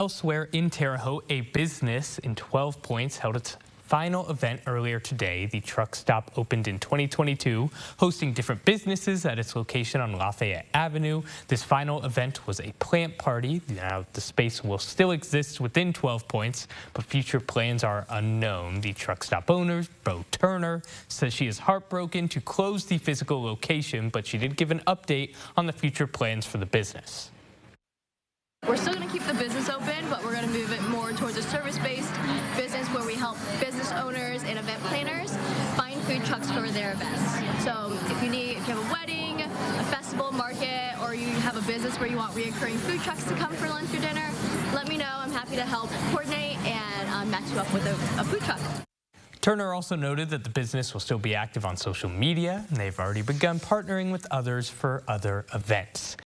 Elsewhere in Terre Haute, a business in 12 Points held its final event earlier today. The truck stop opened in 2022, hosting different businesses at its location on Lafayette Avenue. This final event was a plant party. Now, the space will still exist within 12 Points, but future plans are unknown. The truck stop owner, Bo Turner, says she is heartbroken to close the physical location, but she did give an update on the future plans for the business. We're still going to keep the business open, but we're going to move it more towards a service-based business where we help business owners and event planners find food trucks for their events. So if you have a wedding, a festival, market, or you have a business where you want reoccurring food trucks to come for lunch or dinner, let me know. I'm happy to help coordinate and match you up with a food truck. Turner also noted that the business will still be active on social media, and they've already begun partnering with others for other events.